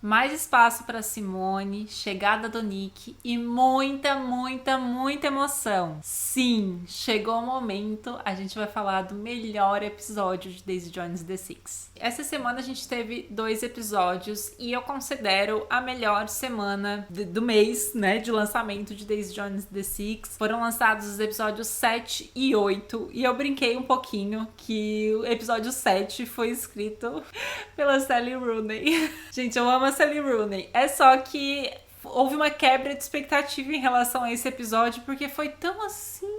Mais espaço para Simone, chegada do Nick e muita, muita, muita emoção. Sim, chegou o momento, a gente vai falar do melhor episódio de Daisy Jones The Six. Essa semana a gente teve 2 episódios e eu considero a melhor semana do mês, né, de lançamento de Daisy Jones The Six. Foram lançados os episódios 7 e 8 e eu brinquei um pouquinho que o episódio 7 foi escrito pela Sally Rooney. Gente, eu amo a Sally Rooney. É só que houve uma quebra de expectativa em relação a esse episódio, porque foi tão assim.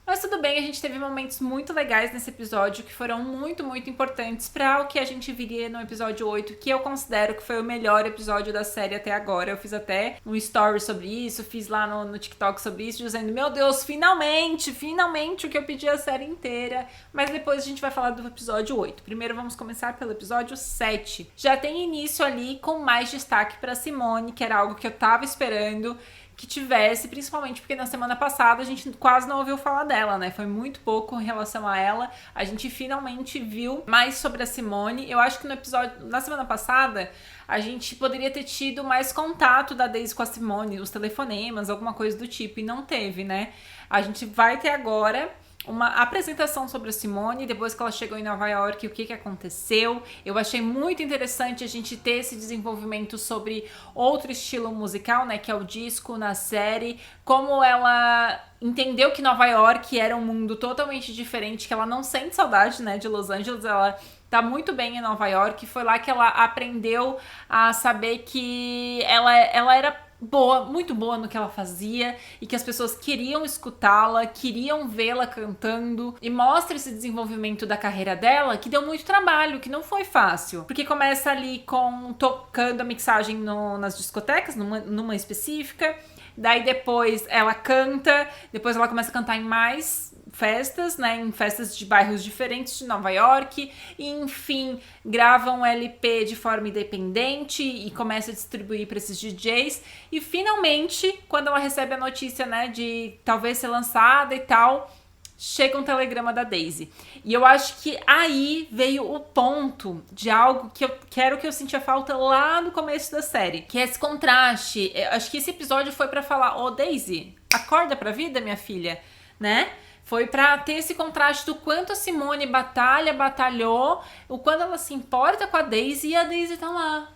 Mas tudo bem, a gente teve momentos muito legais nesse episódio que foram muito, muito importantes para o que a gente viria no episódio 8, que eu considero que foi o melhor episódio da série até agora. Eu fiz até um story sobre isso, fiz lá no TikTok sobre isso, dizendo, meu Deus, finalmente o que eu pedi a série inteira. Mas depois a gente vai falar do episódio 8. Primeiro vamos começar pelo episódio 7. Já tem início ali com mais destaque para Simone, que era algo que eu tava esperando que tivesse, principalmente porque na semana passada a gente quase não ouviu falar dela, né? Foi muito pouco em relação a ela. A gente finalmente viu mais sobre a Simone. Eu acho que no episódio, na semana passada, a gente poderia ter tido mais contato da Daisy com a Simone, os telefonemas, alguma coisa do tipo, e não teve, né? A gente vai ter agora uma apresentação sobre a Simone, depois que ela chegou em Nova York, o que aconteceu. Eu achei muito interessante a gente ter esse desenvolvimento sobre outro estilo musical, né, que é o disco na série, como ela entendeu que Nova York era um mundo totalmente diferente, que ela não sente saudade, né, de Los Angeles, ela tá muito bem em Nova York, foi lá que ela aprendeu a saber que ela era boa, muito boa no que ela fazia e que as pessoas queriam escutá-la, queriam vê-la cantando, e mostra esse desenvolvimento da carreira dela que deu muito trabalho, que não foi fácil, porque começa ali com tocando a mixagem nas discotecas, numa específica, daí depois ela canta, depois ela começa a cantar em mais festas, né, em festas de bairros diferentes de Nova York, e enfim, grava um LP de forma independente e começa a distribuir para esses DJs, e finalmente, quando ela recebe a notícia, né, de talvez ser lançada e tal, chega um telegrama da Daisy. E eu acho que aí veio o ponto de algo que eu sentia falta lá no começo da série, que é esse contraste. Eu acho que esse episódio foi para falar, ô Daisy, acorda pra vida, minha filha, né? Foi pra ter esse contraste do quanto a Simone batalhou, o quanto ela se importa com a Daisy, e a Daisy tá lá,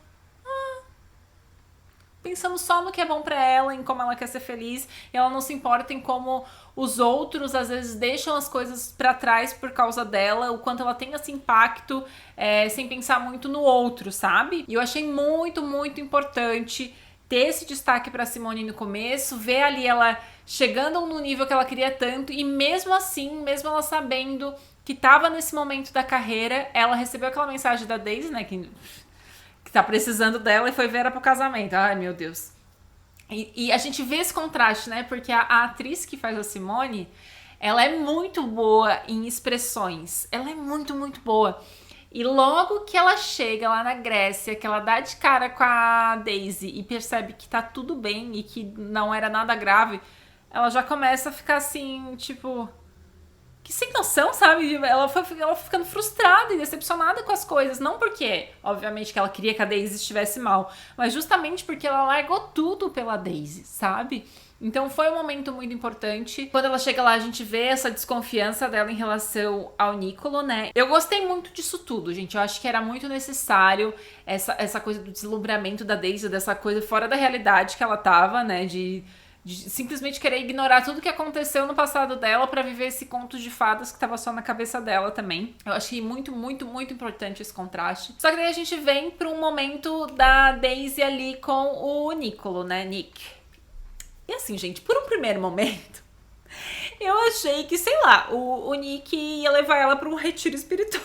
pensando só no que é bom pra ela, em como ela quer ser feliz, e ela não se importa em como os outros às vezes deixam as coisas pra trás por causa dela, o quanto ela tem esse impacto sem pensar muito no outro, sabe? E eu achei muito, muito importante ter esse destaque pra Simone no começo, ver ali ela chegando no nível que ela queria tanto, e mesmo assim, mesmo ela sabendo que tava nesse momento da carreira, ela recebeu aquela mensagem da Daisy, né, que tá precisando dela, e foi ver ela pro casamento. Ai, meu Deus. E a gente vê esse contraste, né? Porque a atriz que faz a Simone, ela é muito boa em expressões. Ela é muito, muito boa. E logo que ela chega lá na Grécia, que ela dá de cara com a Daisy e percebe que tá tudo bem e que não era nada grave, ela já começa a ficar assim, tipo, que sem noção, sabe? Ela foi ficando frustrada e decepcionada com as coisas. Não porque, obviamente, que ela queria que a Daisy estivesse mal, mas justamente porque ela largou tudo pela Daisy, sabe? Então foi um momento muito importante. Quando ela chega lá, a gente vê essa desconfiança dela em relação ao Nicolo, né? Eu gostei muito disso tudo, gente. Eu acho que era muito necessário essa coisa do deslumbramento da Daisy, dessa coisa fora da realidade que ela tava, né? De simplesmente querer ignorar tudo que aconteceu no passado dela pra viver esse conto de fadas que tava só na cabeça dela também. Eu achei muito, muito, muito importante esse contraste. Só que daí a gente vem pra um momento da Daisy ali com o Nicolo, né, Nick. E assim, gente, por um primeiro momento, eu achei que, sei lá, o Nick ia levar ela pra um retiro espiritual.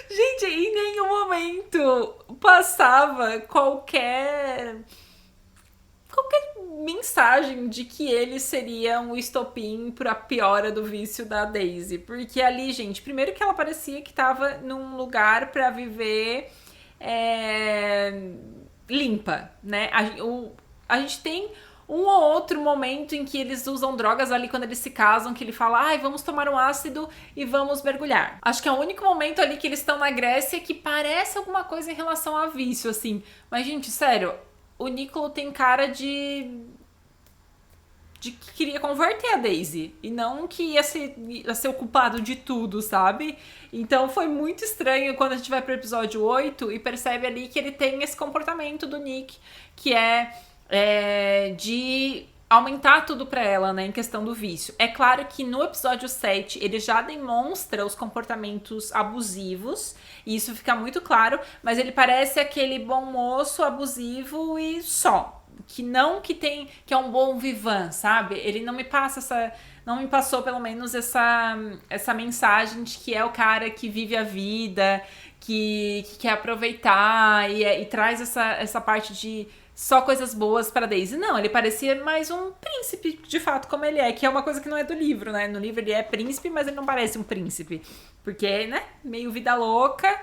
Gente, em nenhum momento passava qualquer mensagem de que ele seria um estopim pra piora do vício da Daisy. Porque ali, gente, primeiro que ela parecia que tava num lugar pra viver limpa, né? A gente tem um ou outro momento em que eles usam drogas ali quando eles se casam, que ele fala, ai, vamos tomar um ácido e vamos mergulhar. Acho que é o único momento ali que eles estão na Grécia que parece alguma coisa em relação a vício, assim. Mas, gente, sério, o Niccolo tem cara de que queria converter a Daisy e não que ia ser o culpado de tudo, sabe? Então foi muito estranho quando a gente vai pro episódio 8 e percebe ali que ele tem esse comportamento do Nick, que é de aumentar tudo pra ela, né, em questão do vício. É claro que no episódio 7 ele já demonstra os comportamentos abusivos, e isso fica muito claro, mas ele parece aquele bom moço abusivo e só. Que é um bom vivan, sabe? Ele não me passa não me passou pelo menos essa mensagem de que é o cara que vive a vida, que quer aproveitar e traz essa parte de só coisas boas pra Daisy. Não, ele parecia mais um príncipe, de fato, como ele é, que é uma coisa que não é do livro, né? No livro ele é príncipe, mas ele não parece um príncipe, porque, né, meio vida louca.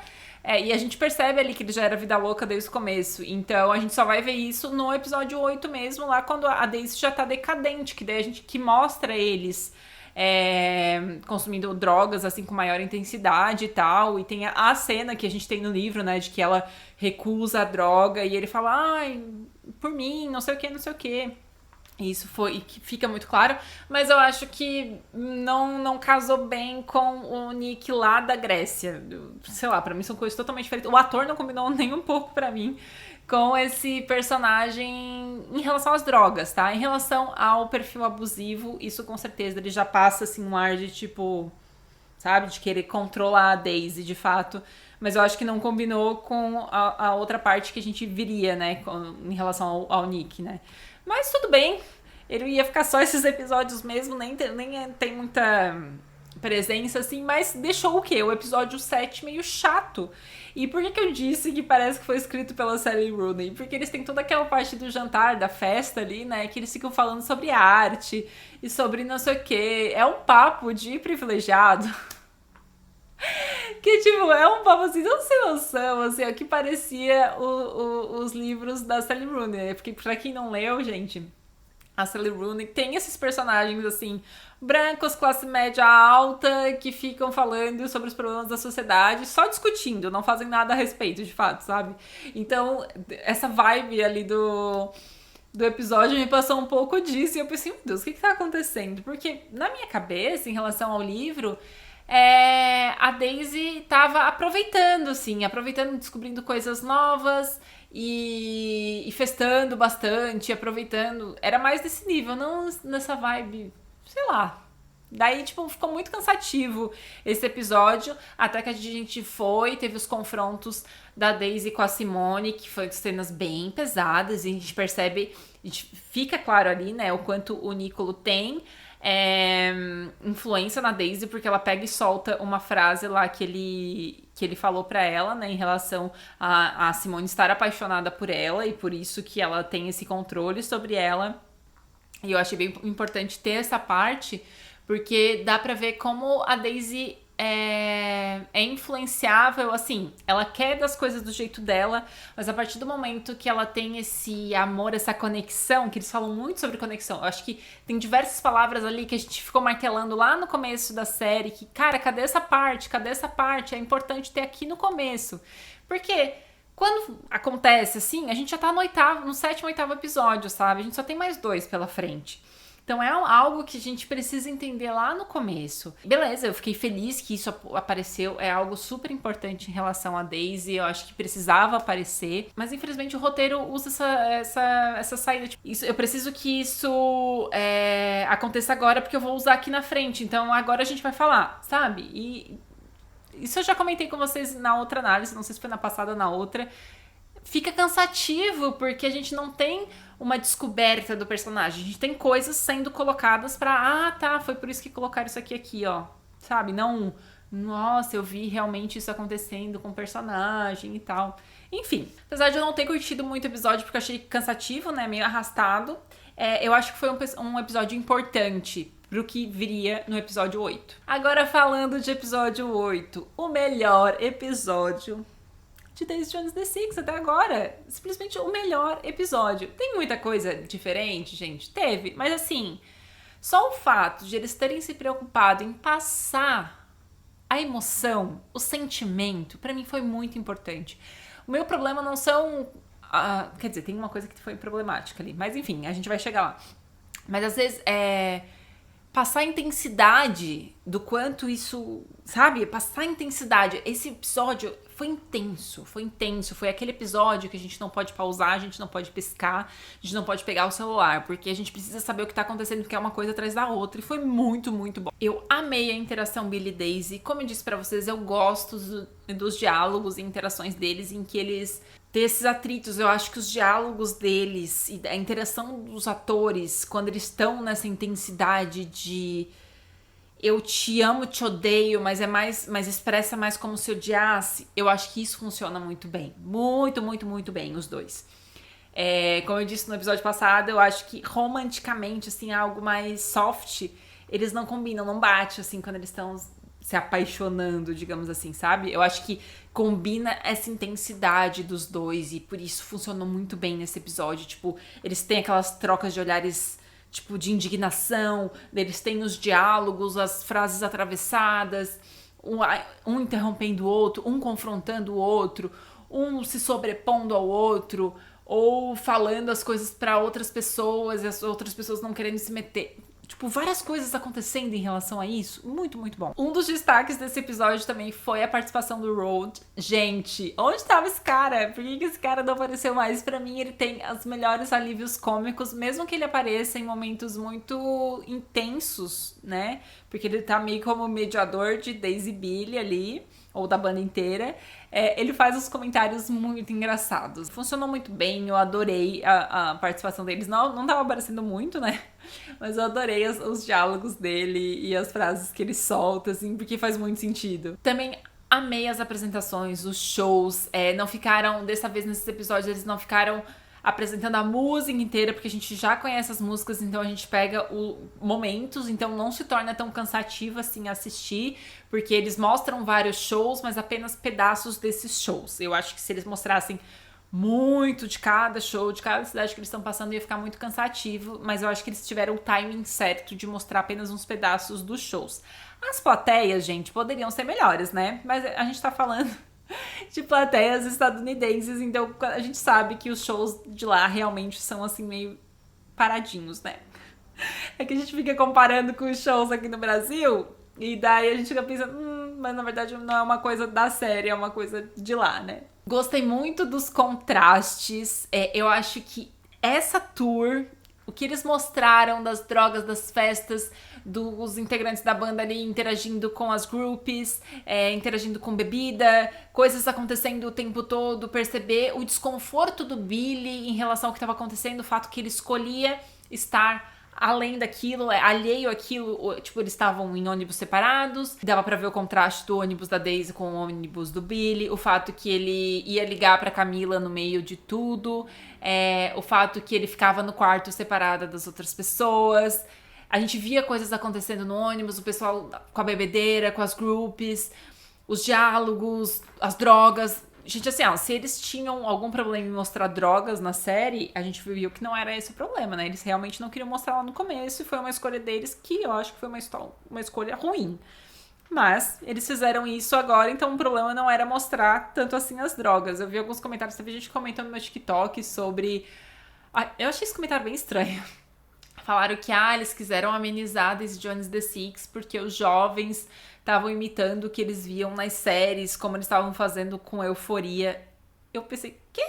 E a gente percebe ali que ele já era vida louca desde o começo. Então a gente só vai ver isso no episódio 8 mesmo, lá quando a Daisy já tá decadente, que daí a gente que mostra eles consumindo drogas assim com maior intensidade e tal. E tem a cena que a gente tem no livro, né, de que ela recusa a droga e ele fala, ai, por mim, não sei o que, não sei o que. Isso foi que fica muito claro, mas eu acho que não casou bem com o Nick lá da Grécia. Sei lá, pra mim são coisas totalmente diferentes. O ator não combinou nem um pouco pra mim com esse personagem em relação às drogas, tá? Em relação ao perfil abusivo, isso com certeza ele já passa assim um ar de tipo, sabe, de querer controlar a Daisy de fato. Mas eu acho que não combinou com a outra parte que a gente viria, né, em relação ao Nick, né? Mas tudo bem, ele ia ficar só esses episódios mesmo, nem tem muita presença assim, mas deixou o quê? O episódio 7 meio chato. E por que eu disse que parece que foi escrito pela Sally Rooney? Porque eles têm toda aquela parte do jantar, da festa ali, né, que eles ficam falando sobre arte e sobre não sei o quê. É um papo de privilegiado. Que, tipo, é um papo assim, não sem noção, assim, é o que parecia os livros da Sally Rooney, né? Porque pra quem não leu, gente, a Sally Rooney tem esses personagens, assim, brancos, classe média alta, que ficam falando sobre os problemas da sociedade, só discutindo, não fazem nada a respeito, de fato, sabe? Então, essa vibe ali do episódio me passou um pouco disso, e eu pensei, meu Deus, o que tá acontecendo? Porque, na minha cabeça, em relação ao livro, a Daisy tava aproveitando, descobrindo coisas novas e festando bastante, aproveitando. Era mais desse nível, não nessa vibe, sei lá. Daí, tipo, ficou muito cansativo esse episódio, até que a gente teve os confrontos da Daisy com a Simone, que foi cenas bem pesadas, e a gente percebe, fica claro ali, né, o quanto o Niccolo tem influência na Daisy, porque ela pega e solta uma frase lá que ele falou pra ela, né, em relação a Simone estar apaixonada por ela e por isso que ela tem esse controle sobre ela. E eu achei bem importante ter essa parte, porque dá pra ver como a Daisy é influenciável, assim, ela quer das coisas do jeito dela, mas a partir do momento que ela tem esse amor, essa conexão, que eles falam muito sobre conexão, eu acho que tem diversas palavras ali que a gente ficou martelando lá no começo da série, que, cara, cadê essa parte? É importante ter aqui no começo, porque quando acontece assim, a gente já tá no sétimo, oitavo episódio, sabe? A gente só tem mais 2 pela frente. Então é algo que a gente precisa entender lá no começo. Beleza, eu fiquei feliz que isso apareceu, é algo super importante em relação a Daisy, eu acho que precisava aparecer, mas infelizmente o roteiro usa essa saída. Tipo, eu preciso que isso aconteça agora porque eu vou usar aqui na frente, então agora a gente vai falar, sabe? E isso eu já comentei com vocês na outra análise, não sei se foi na passada ou na outra. Fica cansativo porque a gente não tem uma descoberta do personagem. A gente tem coisas sendo colocadas pra... tá, foi por isso que colocaram isso aqui, ó. Sabe? Não... Nossa, eu vi realmente isso acontecendo com o personagem e tal. Enfim, apesar de eu não ter curtido muito o episódio porque eu achei cansativo, né? Meio arrastado. Eu acho que foi um episódio importante pro que viria no episódio 8. Agora falando de episódio 8. O melhor episódio de Daisy Jones The Six até agora. Simplesmente o melhor episódio. Tem muita coisa diferente, gente? Teve, mas assim, só o fato de eles terem se preocupado em passar a emoção, o sentimento, pra mim foi muito importante. O meu problema não são... quer dizer, tem uma coisa que foi problemática ali, mas enfim, a gente vai chegar lá. Mas às vezes passar a intensidade do quanto isso, sabe? Passar a intensidade. Esse episódio foi intenso. Foi aquele episódio que a gente não pode pausar, a gente não pode piscar, a gente não pode pegar o celular, porque a gente precisa saber o que tá acontecendo, porque é uma coisa atrás da outra. E foi muito, muito bom. Eu amei a interação Billy e Daisy. Como eu disse pra vocês, eu gosto dos diálogos e interações deles, em que eles têm esses atritos. Eu acho que os diálogos deles e a interação dos atores, quando eles estão nessa intensidade de eu te amo, te odeio, mas mas expressa mais como se odiasse, eu acho que isso funciona muito bem. Muito, muito, muito bem, os dois. Como eu disse no episódio passado, eu acho que romanticamente, assim, algo mais soft, eles não combinam, não bate, assim, quando eles estão se apaixonando, digamos assim, sabe? Eu acho que combina essa intensidade dos dois e por isso funcionou muito bem nesse episódio. Tipo, eles têm aquelas trocas de olhares, tipo, de indignação, eles têm os diálogos, as frases atravessadas, um interrompendo o outro, um confrontando o outro, um se sobrepondo ao outro, ou falando as coisas para outras pessoas e as outras pessoas não querendo se meter. Tipo, várias coisas acontecendo em relação a isso. Muito, muito bom. Um dos destaques desse episódio também foi a participação do Road. Gente, onde estava esse cara? Por que esse cara não apareceu mais? Pra mim, ele tem os melhores alívios cômicos, mesmo que ele apareça em momentos muito intensos, né? Porque ele tá meio como mediador de Daisy e Billy ali, ou da banda inteira. Ele faz uns comentários muito engraçados. Funcionou muito bem, eu adorei a participação deles. Não tava aparecendo muito, né? Mas eu adorei os diálogos dele e as frases que ele solta, assim, porque faz muito sentido. Também amei as apresentações, os shows. Não ficaram, dessa vez nesses episódios, eles não ficaram apresentando a música inteira, porque a gente já conhece as músicas, então a gente pega momentos, então não se torna tão cansativo assim assistir, porque eles mostram vários shows, mas apenas pedaços desses shows. Eu acho que se eles mostrassem muito de cada show, de cada cidade que eles estão passando, ia ficar muito cansativo, mas eu acho que eles tiveram o timing certo de mostrar apenas uns pedaços dos shows. As plateias, gente, poderiam ser melhores, né? Mas a gente tá falando de plateias estadunidenses, então a gente sabe que os shows de lá realmente são assim meio paradinhos, né? É que a gente fica comparando com os shows aqui no Brasil e daí a gente fica pensando, mas na verdade não é uma coisa da série, é uma coisa de lá, né? Gostei muito dos contrastes. Eu acho que essa tour, o que eles mostraram das drogas, das festas, dos integrantes da banda ali interagindo com as groupies, interagindo com bebida, coisas acontecendo o tempo todo, perceber o desconforto do Billy em relação ao que estava acontecendo, o fato que ele escolhia estar além daquilo, alheio àquilo, tipo, eles estavam em ônibus separados, dava pra ver o contraste do ônibus da Daisy com o ônibus do Billy, o fato que ele ia ligar pra Camila no meio de tudo, o fato que ele ficava no quarto separado das outras pessoas. A gente via coisas acontecendo no ônibus, o pessoal com a bebedeira, com as groupies, os diálogos, as drogas. Gente, assim, se eles tinham algum problema em mostrar drogas na série, a gente viu que não era esse o problema, né? Eles realmente não queriam mostrar lá no começo e foi uma escolha deles que eu acho que foi uma escolha ruim. Mas eles fizeram isso agora, então o problema não era mostrar tanto assim as drogas. Eu vi alguns comentários, teve gente comentando no meu TikTok sobre... eu achei esse comentário bem estranho. Falaram que eles quiseram amenizar Daisy Jones The Six porque os jovens estavam imitando o que eles viam nas séries, como eles estavam fazendo com Euforia. Eu pensei, quê?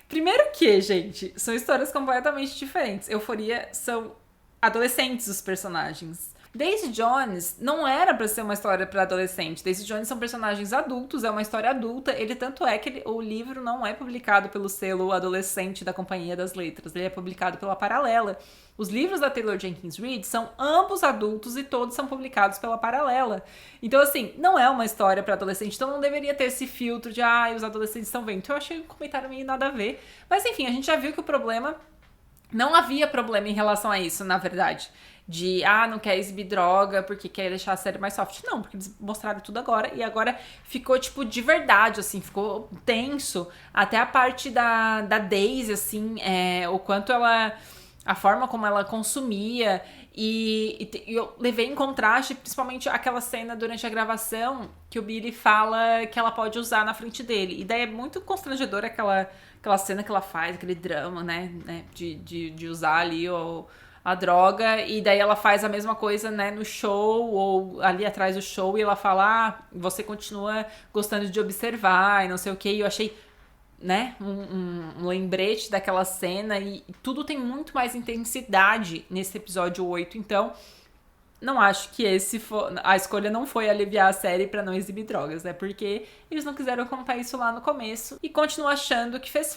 Primeiro que, gente, são histórias completamente diferentes. Euforia são adolescentes os personagens. Daisy Jones não era pra ser uma história pra adolescente. Daisy Jones são personagens adultos, é uma história adulta. Ele tanto é que o livro não é publicado pelo selo adolescente da Companhia das Letras. Ele é publicado pela Paralela. Os livros da Taylor Jenkins Reid são ambos adultos e todos são publicados pela Paralela. Então, assim, não é uma história pra adolescente. Então não deveria ter esse filtro de os adolescentes estão vendo. Então eu achei um comentário meio nada a ver. Mas enfim, a gente já viu que o problema... Não havia problema em relação a isso, na verdade. de, não quer exibir droga porque quer deixar a série mais soft. Não, porque eles mostraram tudo agora e agora ficou, tipo, de verdade, assim, ficou tenso. Até a parte da Daisy, assim, o quanto ela... A forma como ela consumia e eu levei em contraste, principalmente aquela cena durante a gravação que o Billy fala que ela pode usar na frente dele. E daí é muito constrangedora aquela cena que ela faz, aquele drama, né de usar ali a droga. E daí ela faz a mesma coisa, né, no show ou ali atrás do show e ela fala, você continua gostando de observar e não sei o que. E eu achei... né, um lembrete daquela cena e tudo tem muito mais intensidade nesse episódio 8, então não acho que a escolha não foi aliviar a série pra não exibir drogas, né, porque eles não quiseram contar isso lá no começo e continuo achando que fez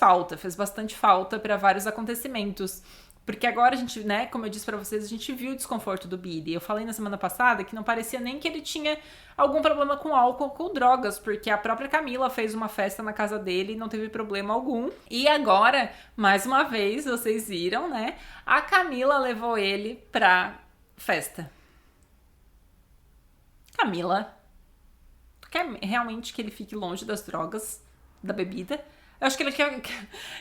bastante falta pra vários acontecimentos. Porque agora a gente, né, como eu disse pra vocês, a gente viu o desconforto do Billy. Eu falei na semana passada que não parecia nem que ele tinha algum problema com álcool ou com drogas, porque a própria Camila fez uma festa na casa dele e não teve problema algum. E agora, mais uma vez, vocês viram, né, a Camila levou ele pra festa. Camila, tu quer realmente que ele fique longe das drogas, da bebida? Eu acho que ele quer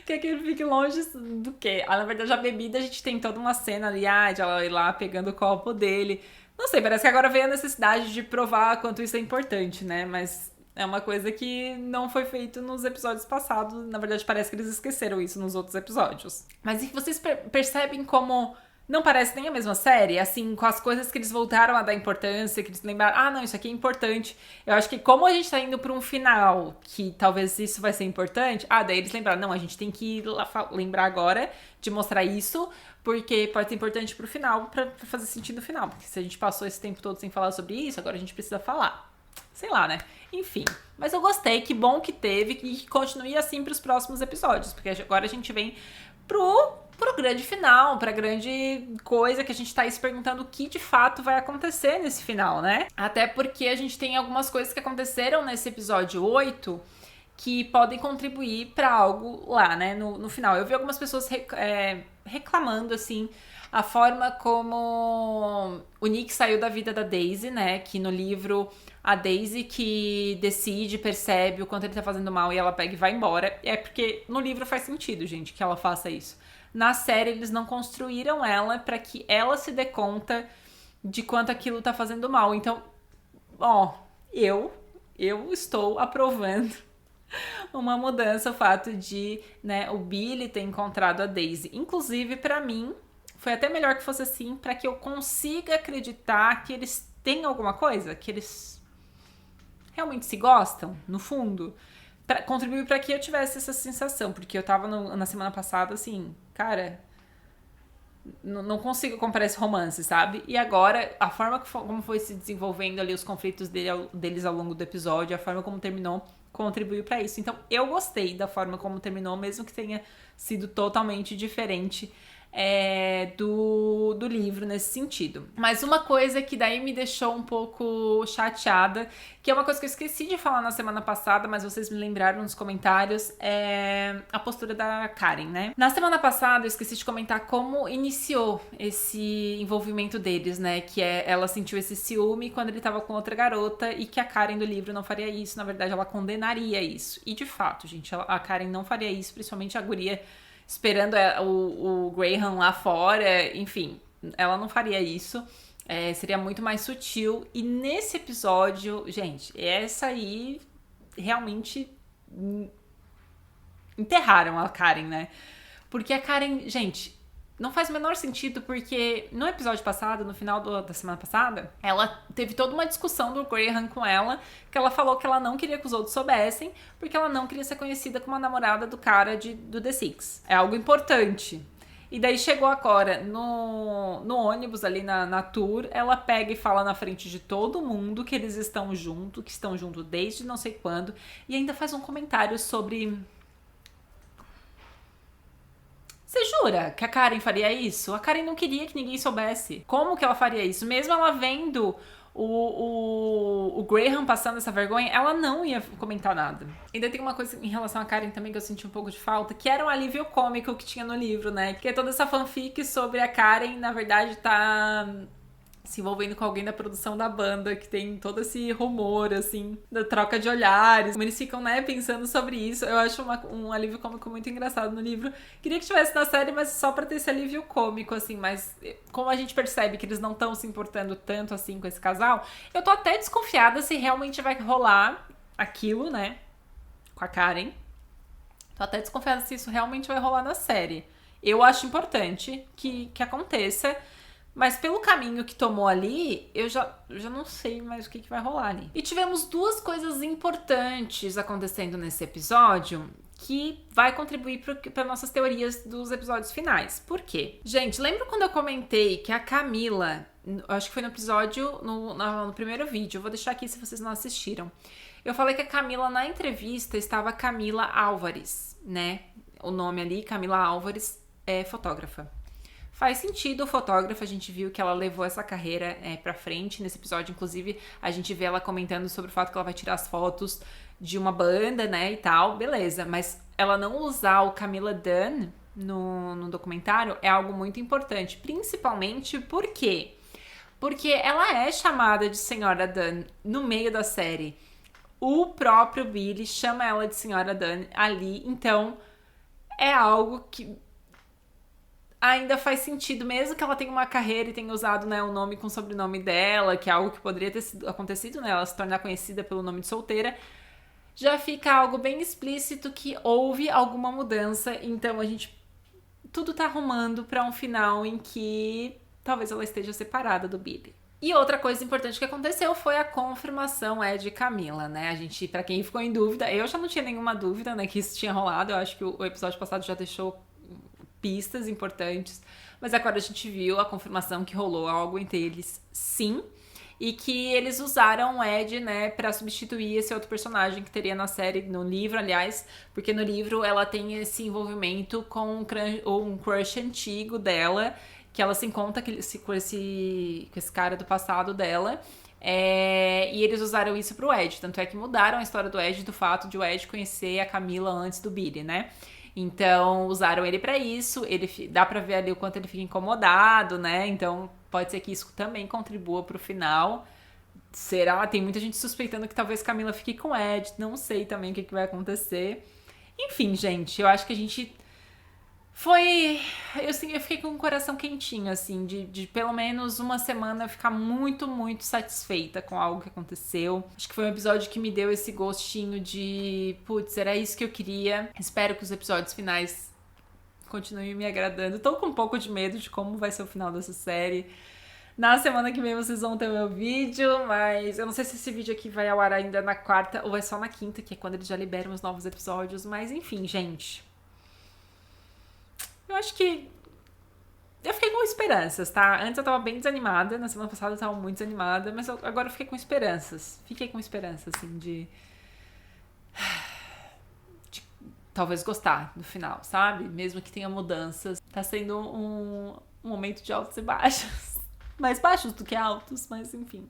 que ele fique longe do quê? Na verdade, a bebida, a gente tem toda uma cena ali, de ela ir lá pegando o copo dele. Não sei, parece que agora veio a necessidade de provar quanto isso é importante, né? Mas é uma coisa que não foi feito nos episódios passados. Na verdade, parece que eles esqueceram isso nos outros episódios. Mas vocês percebem como... não parece nem a mesma série, assim, com as coisas que eles voltaram a dar importância, que eles lembraram, não, isso aqui é importante. Eu acho que como a gente tá indo pra um final, que talvez isso vai ser importante, daí eles lembraram, não, a gente tem que lembrar agora de mostrar isso, porque pode ser importante pro final, pra fazer sentido no final. Porque se a gente passou esse tempo todo sem falar sobre isso, agora a gente precisa falar. Sei lá, né? Enfim. Mas eu gostei, que bom que teve, e que continue assim pros próximos episódios, porque agora a gente vem pro grande final, pra grande coisa que a gente tá se perguntando o que de fato vai acontecer nesse final, né? Até porque a gente tem algumas coisas que aconteceram nesse episódio 8 que podem contribuir pra algo lá, né, no final. Eu vi algumas pessoas reclamando, assim, a forma como o Nick saiu da vida da Daisy, né, que no livro a Daisy que decide, percebe o quanto ele tá fazendo mal e ela pega e vai embora. É porque no livro faz sentido, gente, que ela faça isso. Na série, eles não construíram ela pra que ela se dê conta de quanto aquilo tá fazendo mal. Então, eu estou aprovando uma mudança, o fato de, né, o Billy ter encontrado a Daisy. Inclusive, pra mim, foi até melhor que fosse assim, pra que eu consiga acreditar que eles têm alguma coisa, que eles realmente se gostam, no fundo. Contribuiu pra que eu tivesse essa sensação, porque eu tava na semana passada, assim, cara, não consigo comparar esse romance, sabe? E agora, a forma como foi se desenvolvendo ali os conflitos deles ao longo do episódio, a forma como terminou, contribuiu pra isso. Então, eu gostei da forma como terminou, mesmo que tenha sido totalmente diferente do livro nesse sentido. Mas uma coisa que daí me deixou um pouco chateada, que é uma coisa que eu esqueci de falar na semana passada, mas vocês me lembraram nos comentários, é a postura da Karen, né? Na semana passada eu esqueci de comentar como iniciou esse envolvimento deles, né? Que ela sentiu esse ciúme quando ele tava com outra garota e que a Karen do livro não faria isso, na verdade ela condenaria isso. E de fato, gente, a Karen não faria isso, principalmente a guria esperando o Graham lá fora, enfim, ela não faria isso, seria muito mais sutil. E nesse episódio, gente, essa aí realmente enterraram a Karen, né? Porque a Karen, gente, não faz o menor sentido, porque no episódio passado, no final da semana passada, ela teve toda uma discussão do Graham com ela, que ela falou que ela não queria que os outros soubessem, porque ela não queria ser conhecida como a namorada do cara do The Six. É algo importante. E daí chegou agora, no ônibus ali na tour, ela pega e fala na frente de todo mundo que eles estão juntos, que estão juntos desde não sei quando, e ainda faz um comentário sobre... Você jura que a Karen faria isso? A Karen não queria que ninguém soubesse. Como que ela faria isso? Mesmo ela vendo o Graham passando essa vergonha, ela não ia comentar nada. Ainda tem uma coisa em relação a Karen também que eu senti um pouco de falta, que era um alívio cômico que tinha no livro, né? Que é toda essa fanfic sobre a Karen, na verdade, tá se envolvendo com alguém da produção da banda, que tem todo esse rumor, assim, da troca de olhares. Como eles ficam, né, pensando sobre isso. Eu acho um alívio cômico muito engraçado no livro. Queria que tivesse na série, mas só pra ter esse alívio cômico, assim. Mas como a gente percebe que eles não estão se importando tanto, assim, com esse casal, eu tô até desconfiada se realmente vai rolar aquilo, né, com a Karen. Tô até desconfiada se isso realmente vai rolar na série. Eu acho importante que aconteça, mas pelo caminho que tomou ali, eu já não sei mais o que vai rolar ali. E tivemos duas coisas importantes acontecendo nesse episódio que vai contribuir para nossas teorias dos episódios finais. Por quê? Gente, lembra quando eu comentei que a Camila, acho que foi no episódio, no primeiro vídeo, eu vou deixar aqui se vocês não assistiram. Eu falei que a Camila, na entrevista, estava Camila Álvares, né? O nome ali, Camila Álvares, é fotógrafa. Faz sentido, fotógrafa, a gente viu que ela levou essa carreira pra frente. Nesse episódio, inclusive, a gente vê ela comentando sobre o fato que ela vai tirar as fotos de uma banda, né, e tal, beleza. Mas ela não usar o Camila Dunn no documentário é algo muito importante, principalmente por quê? Porque ela é chamada de Senhora Dunn no meio da série. O próprio Billy chama ela de Senhora Dunn ali, então é algo que ainda faz sentido, mesmo que ela tenha uma carreira e tenha usado, né, o nome com o sobrenome dela, que é algo que poderia ter acontecido, né, ela se tornar conhecida pelo nome de solteira, já fica algo bem explícito que houve alguma mudança, então a gente tudo tá arrumando pra um final em que talvez ela esteja separada do Billy. E outra coisa importante que aconteceu foi a confirmação de Camila, né? A gente, pra quem ficou em dúvida, eu já não tinha nenhuma dúvida, né, que isso tinha rolado. Eu acho que o episódio passado já deixou pistas importantes, mas agora a gente viu a confirmação que rolou algo entre eles, sim, e que eles usaram o Ed, né, pra substituir esse outro personagem que teria na série, no livro, aliás, porque no livro ela tem esse envolvimento com um crush antigo dela, que ela se encontra com esse cara do passado dela, e eles usaram isso pro Ed, tanto é que mudaram a história do Ed do fato de o Ed conhecer a Camila antes do Billy, né? Então, usaram ele pra isso, dá pra ver ali o quanto ele fica incomodado, né? Então, pode ser que isso também contribua pro final. Será? Tem muita gente suspeitando que talvez Camila fique com Ed, não sei também o que vai acontecer. Enfim, gente, eu acho que a gente eu fiquei com o coração quentinho, assim, de pelo menos uma semana eu ficar muito, muito satisfeita com algo que aconteceu. Acho que foi um episódio que me deu esse gostinho de, putz, era isso que eu queria. Espero que os episódios finais continuem me agradando. Tô com um pouco de medo de como vai ser o final dessa série. Na semana que vem vocês vão ter o meu vídeo, mas eu não sei se esse vídeo aqui vai ao ar ainda na quarta ou é só na quinta, que é quando eles já liberam os novos episódios. Mas enfim, gente, eu acho que eu fiquei com esperanças, tá? Antes eu tava bem desanimada, na semana passada eu tava muito desanimada, mas agora eu fiquei com esperanças. Fiquei com esperança, assim, de talvez gostar do final, sabe? Mesmo que tenha mudanças. Tá sendo um momento de altos e baixos. Mais baixos do que altos, mas enfim.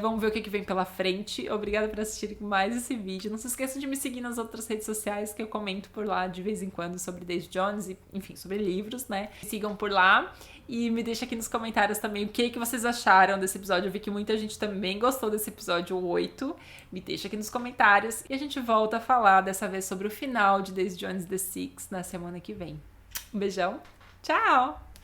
Vamos ver o que vem pela frente. Obrigada por assistirem mais esse vídeo. Não se esqueçam de me seguir nas outras redes sociais, que eu comento por lá de vez em quando sobre Daisy Jones e, enfim, sobre livros, né? Me sigam por lá e me deixa aqui nos comentários também o que vocês acharam desse episódio. Eu vi que muita gente também gostou desse episódio 8. Me deixa aqui nos comentários e a gente volta a falar dessa vez sobre o final de Daisy Jones The Six na semana que vem. Um beijão. Tchau!